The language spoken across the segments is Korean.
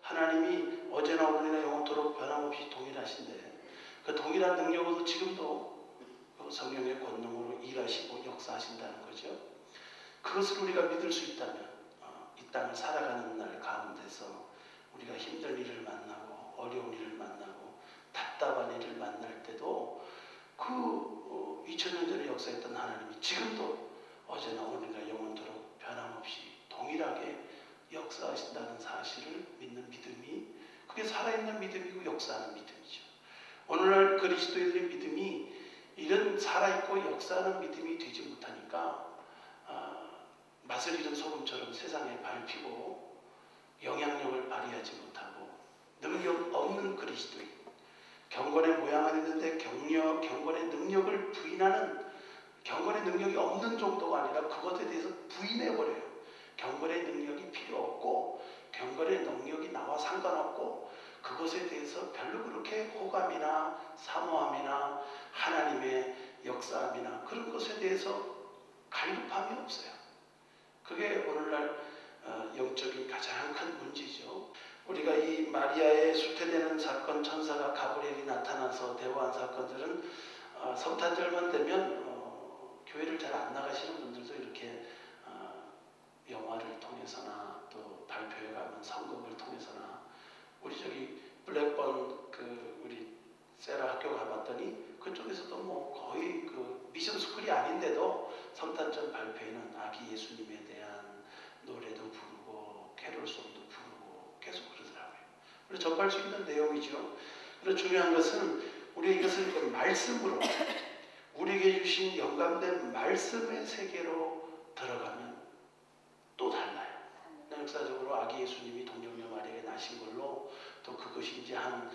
하나님이 어제나 오늘이나 영원토록 변함없이 동일하신데 그 동일한 능력으로 지금도 성령의 권능으로 일하시고 역사하신다는 거죠. 그것을 우리가 믿을 수 있다면 이 땅을 살아가는 날 가운데서 우리가 힘든 일을 만나고 어려운 일을 만나고 답답한 일을 만날 때도 그 2000년 전에 역사했던 하나님이 지금도 어제나 오늘이나 영원토록 변함없이 동일하게 역사하신다는 사실을 믿는 믿음이, 그게 살아있는 믿음이고 역사하는 믿음이죠. 오늘날 그리스도인들의 믿음이 이런 살아있고 역사하는 믿음이 되지 못하니까 맛을 잃은 소금처럼 세상에 밟히고 영향력을 발휘하지 못하고 능력 없는 그리스도인, 경건의 모양은 있는데 경건의 능력을 부인하는, 경건의 능력이 없는 정도가 아니라 그것에 대해서 부인해버려요. 경건의 능력이 필요 없고 경건의 능력이 나와 상관없고 그것에 대해서 별로 그렇게 호감이나 사모함이나 하나님의 역사함이나 그런 것에 대해서 갈급함이 없어요. 그게 오늘날 영적인 가장 큰 문제죠. 우리가 이 마리아의 수태되는 사건, 천사가 가브리엘이 나타나서 대화한 사건들은 성탄절만 되면 교회를 잘 안 나가시는 분들도 이렇게 영화를 통해서나 또 발표회 가면 성극을 통해서나, 우리 저기 블랙번 우리 세라 학교 가봤더니 그쪽에서도 뭐 거의 그 미션 스쿨이 아닌데도 성탄절 발표회는 아기 예수님에 대한 노래도 부르고 캐롤송도 부르고 계속 그러더라고요. 그래서 접할 수 있는 내용이죠. 그래서 중요한 것은 우리 이것을 그 말씀으로, 우리에게 주신 영감된 말씀의 세계로 들어가면 또 달라요. 역사적으로 아기 예수님이 동정녀 마리아에 나신 걸로 또 그것이 이제 한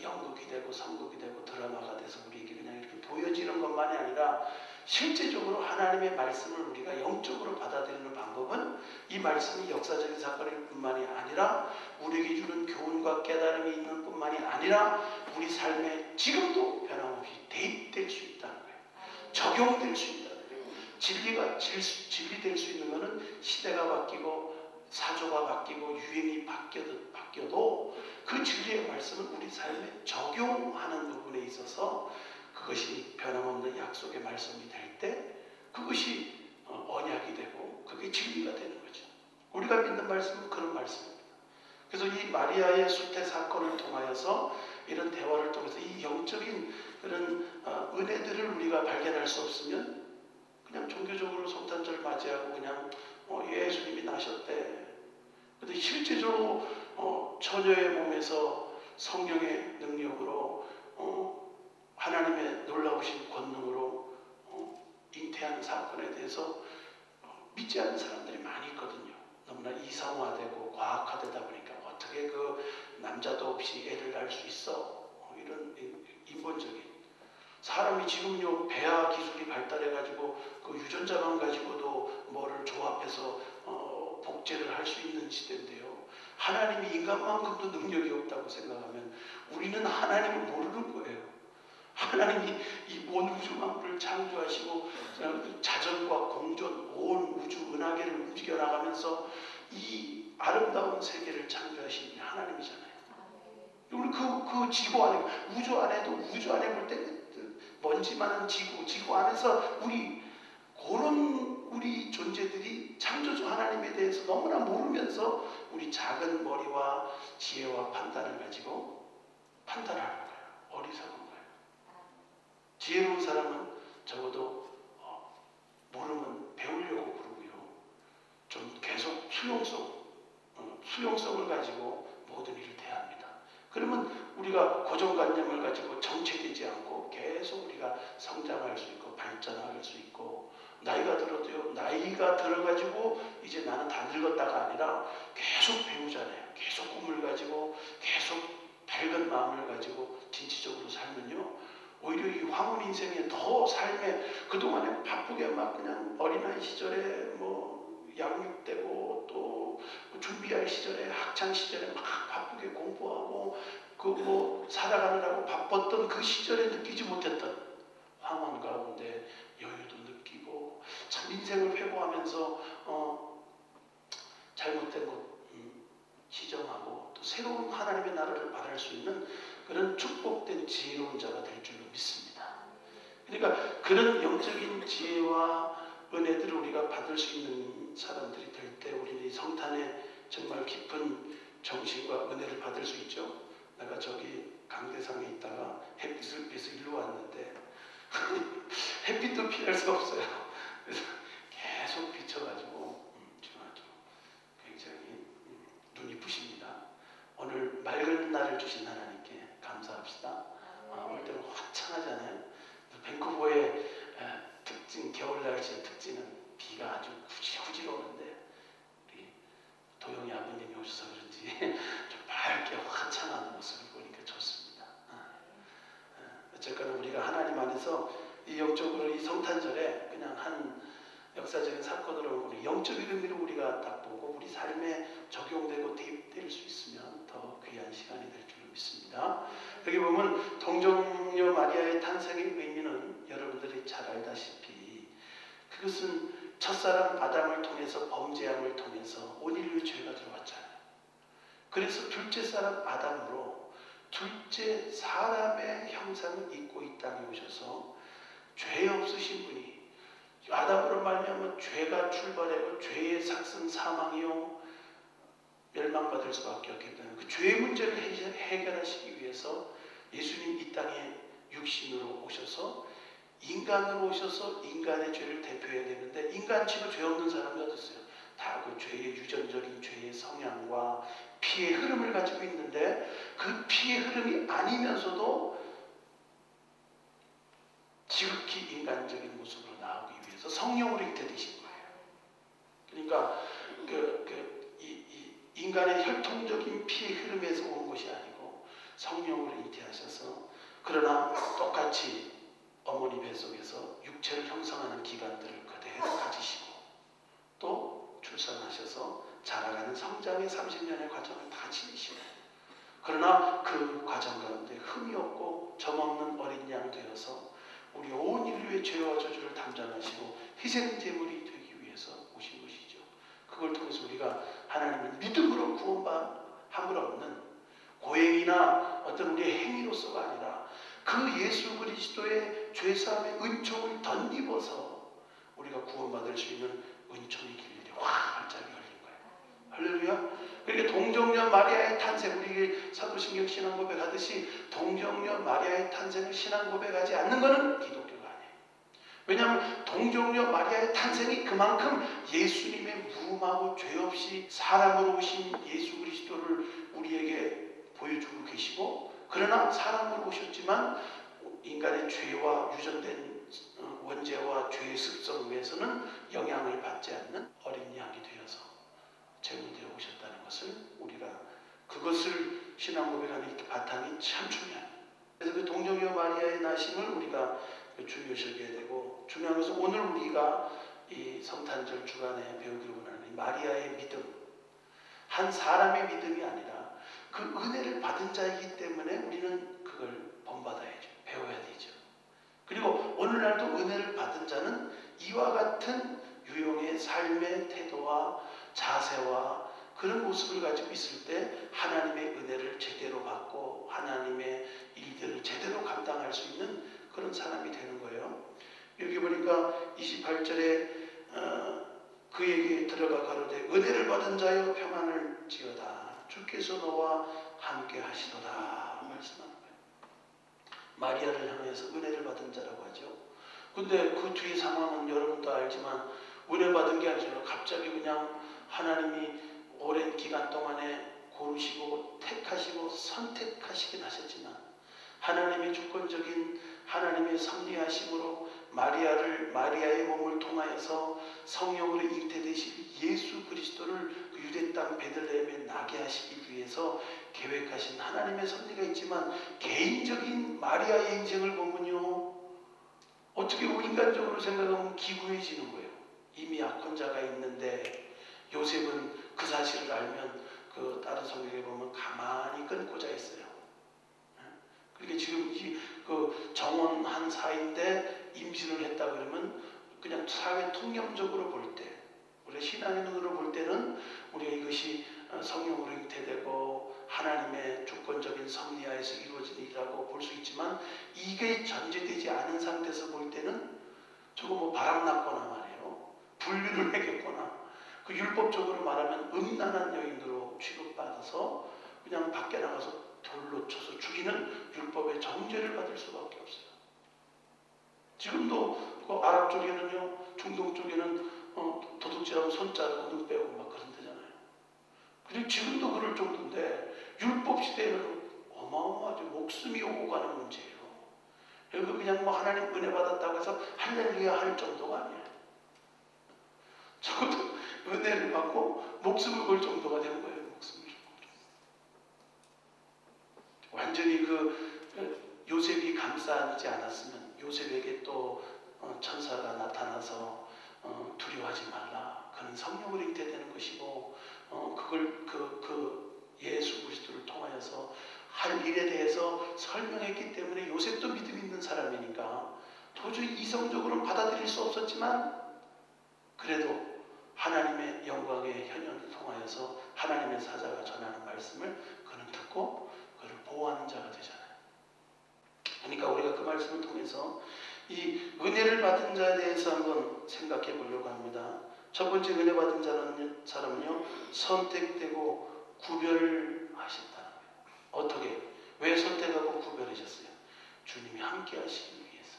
연극이 되고 성극이 되고 드라마가 돼서 우리에게 그냥 이렇게 보여지는 것만이 아니라 실제적으로 하나님의 말씀을 우리가 영적으로 받아들이는 방법은 이 말씀이 역사적인 사건일 뿐만이 아니라 우리에게 주는 교훈과 깨달음이 있는 뿐만이 아니라 우리 삶에 지금도 변함없이 대입될 수 있다는 거예요. 적용될 수 있다는 거예요. 진리가 진리될 수 있는 것은 시대가 바뀌고 사조가 바뀌고 유행이 바뀌어도 그 진리의 말씀은 우리 삶에 적용하는 부분에 있어서 그것이 변함없는 약속의 말씀이 될 때 그것이 언약이 되고 그게 진리가 되는 거죠. 우리가 믿는 말씀은 그런 말씀입니다. 그래서 이 마리아의 수태 사건을 통하여서 이런 대화를 통해서 이 영적인 그런 은혜들을 우리가 발견할 수 없으면 그냥 종교적으로 성탄절 맞이하고 그냥 예수님이 나셨대. 근데 실제적으로 처녀의 몸에서 성령의 능력으로 하나님의 놀라우신 권능으로 잉태하는 사건에 대해서 믿지 않는 사람들이 많이 있거든요. 너무나 이성화되고 과학화되다 보니까 어떻게 그 남자도 없이 애를 낳을 수 있어? 이런 인본적인, 사람이 지금요 배아 기술이 발달해가지고 그 유전자만 가지고도 뭐를 조합해서 복제를 할 수 있는 시대인데요. 하나님이 인간만큼도 능력이 없다고 생각하면 우리는 하나님을 모르는 거예요. 하나님이 이 온 우주 만물을 창조하시고 자전과 공전, 온 우주 은하계를 움직여 나가면서 이 아름다운 세계를 창조하신 게 하나님이잖아요. 우리 그 지구 안에, 우주 안에도, 우주 안에 볼 때 먼지 많은 지구 안에서 그런 우리 존재들이 창조주 하나님에 대해서 너무나 모르면서 우리 작은 머리와 지혜와 판단을 가지고 판단하는 거예요. 어리석은 거예요. 지혜로운 사람은 적어도 모르면 배우려고 그러고요. 좀 계속 수용성을 가지고 모든 일을 대합니다. 그러면 우리가 고정관념을 가지고 정체되지 않고 계속 우리가 성장할 수 있고 발전할 수 있고, 나이가 들어도요, 나이가 들어가지고 이제 나는 다 늙었다가 아니라 계속 배우잖아요. 계속 꿈을 가지고 계속 밝은 마음을 가지고 진취적으로 살면요, 오히려 이 황혼 인생에 더 삶에, 그동안에 바쁘게 막 그냥 어린아이 시절에 뭐 양육되고 또 준비할 시절에, 학창 시절에 막 바쁘게 공부하고 살아가느라고 바빴던 그 시절에 느끼지 못했던 황혼 가운데 여유도 느끼고, 참 인생을 회고하면서 잘못된 것, 지정하고 또 새로운 하나님의 나라를 말할 수 있는 그런 축복된 지혜로운 자가 될 줄로 믿습니다. 그러니까 그런 영적인 지혜와 은혜들을 우리가 받을 수 있는 사람들이 될 때 우리는 이 성탄에 정말 깊은 정신과 은혜를 받을 수 있죠. 내가 저기 강대상에 있다가 햇빛을 피해서 일로 왔는데 햇빛도 피할 수 없어요. 그래서 계속 비춰가지고 아주 굉장히 눈이 부십니다. 오늘 맑은 날을 주신 하나님께 감사합시다. 오늘 때는 화창하잖아요. 밴쿠버의 특징, 겨울 날씨의 특징은 비가 아주 후질 오는데 우리 도영이 아버님이 오셔서 그런지 좀 밝게 화창한 모습을 보니까 좋습니다. 어쨌거나 우리가 하나님 안에서 이 영적으로 이 성탄절에 그냥 한 역사적인 사건으로 우리 영적인 의미로 우리가 딱 보고 우리 삶에 적용되고 대입될 수 있으면 더 귀한 시간이 될 줄로 믿습니다. 여기 보면 동정녀 마리아의 탄생의 의미는 여러분들이 잘 알다시피 그것은 첫사람 아담을 통해서 범죄함을 통해서 온 인류의 죄가 들어왔잖아요. 그래서 둘째 사람 아담으로 둘째 사람의 형상을 입고 이 땅에 오셔서 죄 없으신 분이 아담으로 말미암아 죄가 출발하고 죄의 삭슨 사망이요 멸망받을 수밖에 없기 때문에 그 죄의 문제를 해결하시기 위해서 예수님 이 땅에 육신으로 오셔서 인간으로 오셔서 인간의 죄를 대표해야 되는데 인간 치고 죄 없는 사람이 어디 있어요? 다 그 죄의 유전적인 죄의 성향과 피의 흐름을 가지고 있는데 그 피의 흐름이 아니면서도 지극히 인간적인 모습으로 나오기 위해서 성령으로 잉태되신 거예요. 그러니까 인간의 혈통적인 피의 흐름에서 온 것이 아니고 성령으로 잉태하셔서 그러나 똑같이 어머니 뱃속에서 육체를 형성하는 기관들을 그대로 가지시고 또 출산하셔서 자라가는 성장의 30년의 과정을 다 지니시고 그러나 그 과정 가운데 흠이 없고 점없는 어린 양 되어서 우리 온 인류의 죄와 저주를 담당하시고 희생 제물이 되기 위해서 오신 것이죠. 그걸 통해서 우리가 하나님을 믿음으로 구원함을 얻는 고행이나 어떤 우리의 행위로서가 아니라 그 예수 그리스도의 죄사함의 은총을 덧입어서 우리가 구원받을 수 있는 은총의 길들이 활짝 열린 거예요. 할렐루야. 그러니까 동정녀 마리아의 탄생, 우리 사도신경 신앙 고백하듯이 동정녀 마리아의 탄생을 신앙 고백하지 않는 것은 기독교가 아니에요. 왜냐하면 동정녀 마리아의 탄생이 그만큼 예수님의 무음하고 죄 없이 사람으로 오신 예수 그리스도를 우리에게 보여주고 계시고 그러나 사람으로 오셨지만 인간의 죄와 유전된 원죄와 죄의 습성 위에서는 영향을 받지 않는 어린 양이 되어서 제물되어 오셨다는 것을 우리가 그것을 신앙 고백하는 바탕이 참 중요합니다. 그래서 그 동정녀 마리아의 나심을 우리가 중요시하게 되고 중요한 것은 오늘 우리가 이 성탄절 주간에 배우기로 원하는 마리아의 믿음, 한 사람의 믿음이 아니라 그 은혜를 받은 자이기 때문에 우리는 그걸 본받아야죠. 배워야 되죠. 그리고 오늘날도 은혜를 받은 자는 이와 같은 유용의 삶의 태도와 자세와 그런 모습을 가지고 있을 때 하나님의 은혜를 제대로 받고 하나님의 일들을 제대로 감당할 수 있는 그런 사람이 되는 거예요. 여기 보니까 28절에 그에게 들어가 가로되 은혜를 받은 자여 평안을 지어다. 주께서 너와 함께 하시도다 말씀하는 거예요. 마리아를 향해서 은혜를 받은 자라고 하죠. 근데 그 뒤에 상황은 여러분도 알지만 은혜 받은 게 아니라 갑자기 그냥 하나님이 오랜 기간 동안에 고르시고 택하시고 선택하시긴 하셨지만 하나님의 주권적인 하나님의 섭리하심으로 마리아의 몸을 통하여서 성령으로 잉태되실 예수 그리스도를 그 유대 땅 베들레헴에 나게 하시기 위해서 계획하신 하나님의 섭리가 있지만 개인적인 마리아의 인생을 보면요 어떻게 인간적으로 생각하면 기구해지는 거예요. 이미 약혼자가 있는데 요셉은 그 사실을 알면 그 다른 성경에 보면 가만히 끊고자 했어요. 그러니까 지금 그 정혼한 사이인데 임신을 했다 그러면 그냥 사회 통념적으로 볼 때, 우리가 신앙의 눈으로 볼 때는 우리가 이것이 성령으로 잉태된 있지만 이게 전제되지 않은 상태에서 볼 때는 저거 뭐 바람났거나 말이에요. 불륜을 해겠거나 그 율법적으로 말하면 음란한 여인으로 취급받아서 그냥 밖에 나가서 돌로 쳐서 죽이는 율법의 정죄를 받을 수밖에 없어요. 지금도 그 아랍 쪽에는요, 중동 쪽에는 도둑질하면 손 자르고 눈 빼고 막 그런 데잖아요. 그리고 지금도 그럴 정도인데 율법 시대에는 어마어마하게 목숨이 오고 가는 문제예요. 그리고 그냥 뭐 하나님 은혜 받았다고 해서 할렐루야 할 정도가 아니에요. 적어도 은혜를 받고 목숨을 걸 정도가 되는 거예요. 목숨을 완전히 요셉이 감싸지 않았으면 요셉에게 또 천사가 나타나서 두려워하지 말라. 그는 성령으로 잉태되는 것이고 그걸 예수 그리스도를 통하여서 할 일에 대해서 설명했기 때문에 요셉도 믿음 있는 사람이니까 도저히 이성적으로는 받아들일 수 없었지만 그래도 하나님의 영광의 현현을 통하여서 하나님의 사자가 전하는 말씀을 그는 듣고 그를 보호하는 자가 되잖아요. 그러니까 우리가 그 말씀을 통해서 이 은혜를 받은 자에 대해서 한번 생각해 보려고 합니다. 첫 번째 은혜 받은 사람은요, 선택되고 구별하셨다는 거예요. 어떻게? 왜 선택하고 구별하셨어요? 주님이 함께 하시기 위해서.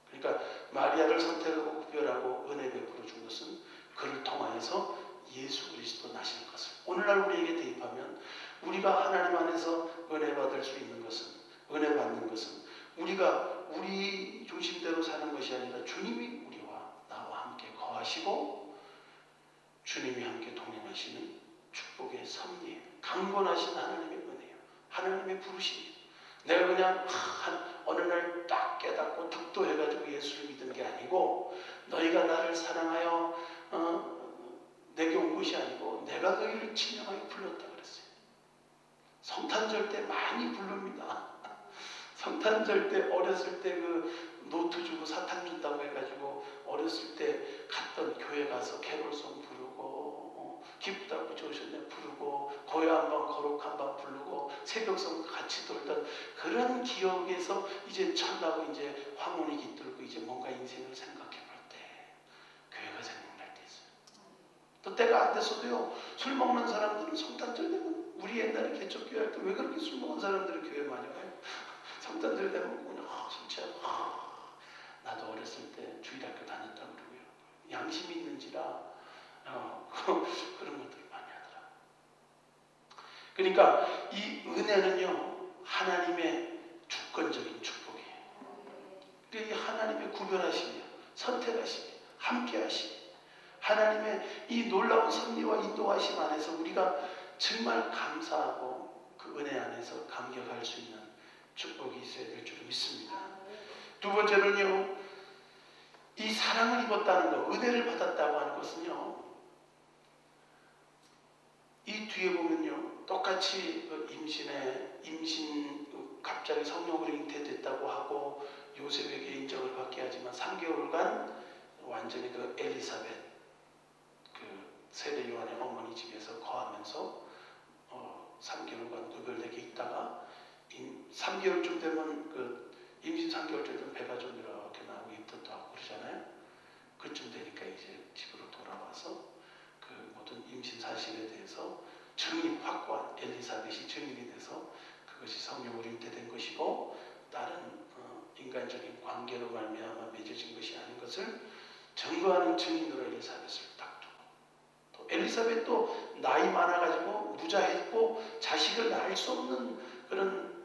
그러니까 마리아를 선택하고 구별하고 은혜 베풀어 준 것은 그를 통하여서 예수 그리스도 나실 것을 오늘날 우리에게 대입하면 우리가 하나님 안에서 은혜 받을 수 있는 것은 은혜 받는 것은 우리가 우리 중심대로 사는 것이 아니라 주님이 우리와 나와 함께 거하시고 주님이 함께 동행하시는 축복의 섭리예요. 강권하신 하나님의 은혜예요. 하나님의 부르심이에요. 내가 그냥 어느 날 딱 깨닫고 득도해가지고 예수를 믿은 게 아니고 너희가 나를 사랑하여 내게 온 것이 아니고 내가 너희를 친정하여 불렀다 그랬어요. 성탄절 때 많이 부릅니다. 성탄절 때 어렸을 때 그 노트 주고 사탕 준다고 해가지고 어렸을 때 갔던 교회 가서 캐롤송 부르고 기쁘다고 좋으셨네 부르고 고요 한번 거룩 한번 부르고 새벽송 같이 돌던 그런 기억에서 이제 철나고 이제 황혼이 깃들고 이제 뭔가 인생을 생각해 볼 때 교회가 생각날 때 있어요. 또 때가 안 됐어도요, 술 먹는 사람들은 성탄절 되면 우리 옛날에 개척교회 할 때 왜 그렇게 술 먹은 사람들이 교회 많이 가요? 성탄절 되면 그냥 술 취하고 나도 어렸을 때 주일학교 다녔다고 그러고요. 양심이 있는지라 그런 것들을 많이 하더라. 그러니까 이 은혜는요, 하나님의 주권적인 축복이에요. 그러니까 이 하나님의 구별하심이에요. 선택하심이에요. 함께하심이에요. 하나님의 이 놀라운 섭리와 인도하심 안에서 우리가 정말 감사하고 그 은혜 안에서 감격할 수 있는 축복이 있어야 될 줄 믿습니다. 두 번째는요, 이 사랑을 입었다는 것, 은혜를 받았다고 하는 것은요, 이 뒤에 보면요, 똑같이 임신 갑자기 성령으로 잉태됐다고 하고 요셉에게 인정을 받게 하지만 3개월간 완전히 그 엘리사벳 세례 요한의 어머니 집에서 거하면서 3개월간 구별되게 있다가 3개월쯤 되면 임신 3개월쯤 되면 배가 좀 이렇게 나오고 입덧도 하고 그러잖아요. 그쯤 되니까 이제 집으로 돌아와서 그 모든 임신 사실에 대해서 증인, 확고한 엘리사벳이 증인이 돼서 그것이 성령으로 잉태된 것이고 다른 인간적인 관계로 말미암아 맺어진 것이 아닌 것을 증거하는 증인으로 엘리사벳을 딱 두고, 또 엘리사벳도 나이 많아가지고 무자했고 자식을 낳을 수 없는 그런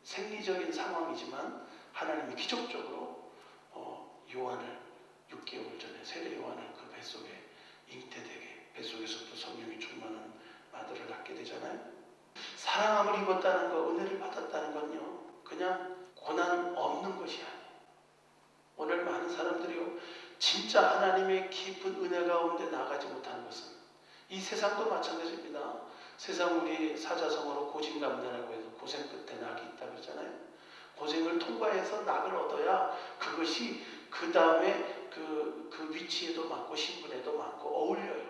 생리적인 상황이지만 하나님이 기적적으로 요한을 6개월 전에 세례 요한을 그 뱃속에 잉태되게, 뱃속에서부터 성령이 충만한 아들을 낳게 되잖아요. 사랑함을 입었다는 것, 은혜를 받았다는 건요, 그냥 고난 없는 것이 아니에요. 오늘 많은 사람들이요, 진짜 하나님의 깊은 은혜 가운데 나가지 못하는 것은 이 세상도 마찬가지입니다. 세상 우리 사자성어로 고진감래라고 해서 고생 끝에 낙이 있다고 그러잖아요. 고생을 통과해서 낙을 얻어야 그것이 그 다음에 그 위치에도 맞고 신분에도 맞고 어울려요.